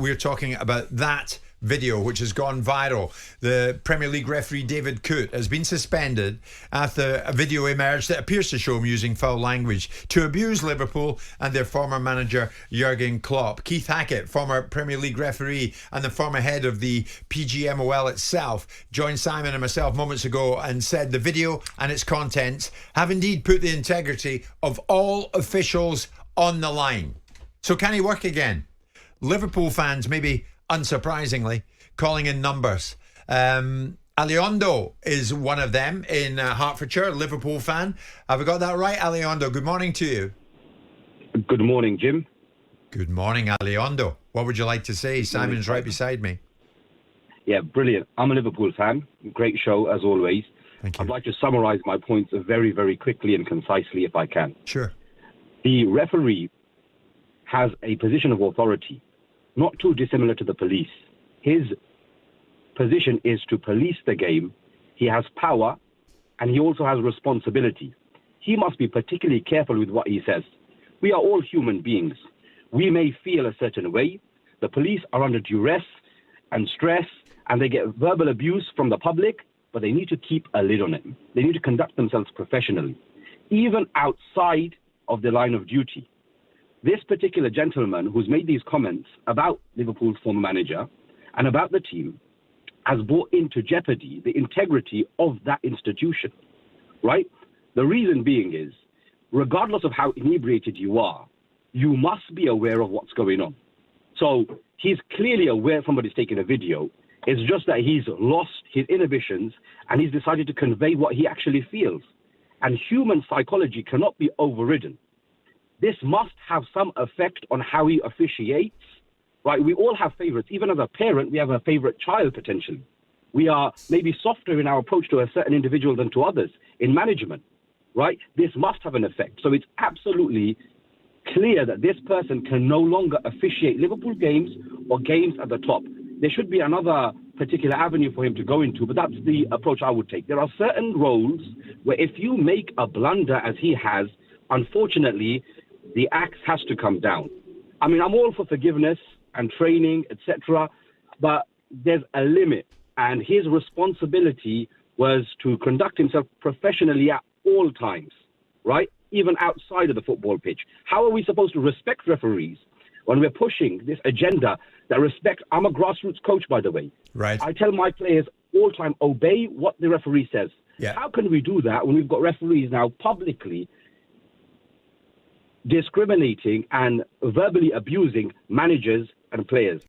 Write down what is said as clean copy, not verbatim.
we're talking about that video which has gone viral. The Premier League referee David Coote has been suspended after a video emerged that appears to show him using foul language to abuse Liverpool and their former manager Jürgen Klopp. Keith Hackett, former Premier League referee and the former head of the PGMOL itself, joined Simon and myself moments ago and said the video and its contents have indeed put the integrity of all officials on the line. So can he work again? Liverpool fans, maybe unsurprisingly, calling in numbers. Aliondo is one of them in Hertfordshire, Liverpool fan. Have I got that right, Aliondo? Good morning to you. Good morning, Jim. Good morning, Aliondo. What would you like to say? Simon's right beside me. Yeah, brilliant. I'm a Liverpool fan. Great show, as always. Thank you. I'd like to summarise my points very, very quickly and concisely, if I can. Sure. The referee has a position of authority, not too dissimilar to the police. His position is to police the game. He has power, and he also has responsibility. He must be particularly careful with what he says. We are all human beings. We may feel a certain way. The police are under duress and stress, and they get verbal abuse from the public, but they need to keep a lid on it. They need to conduct themselves professionally, even outside of the line of duty. This particular gentleman who's made these comments about Liverpool's former manager and about the team has brought into jeopardy the integrity of that institution, right? The reason being is, regardless of how inebriated you are, you must be aware of what's going on. So he's clearly aware somebody's taking a video. It's just that he's lost his inhibitions and he's decided to convey what he actually feels. And human psychology cannot be overridden. This must have some effect on how he officiates, right? We all have favorites. Even as a parent, we have a favorite child potentially. We are maybe softer in our approach to a certain individual than to others in management, right? This must have an effect. So it's absolutely clear that this person can no longer officiate Liverpool games or games at the top. There should be another particular avenue for him to go into, but that's the approach I would take. There are certain roles where if you make a blunder as he has, unfortunately, the axe has to come down. I mean, I'm all for forgiveness and training, etc., but there's a limit, and his responsibility was to conduct himself professionally at all times, right? Even outside of the football pitch. How are we supposed to respect referees when we're pushing this agenda that respects? I'm a grassroots coach, by the way. Right. I tell my players all the time, obey what the referee says. Yeah. How can we do that when we've got referees now publicly discriminating and verbally abusing managers and players?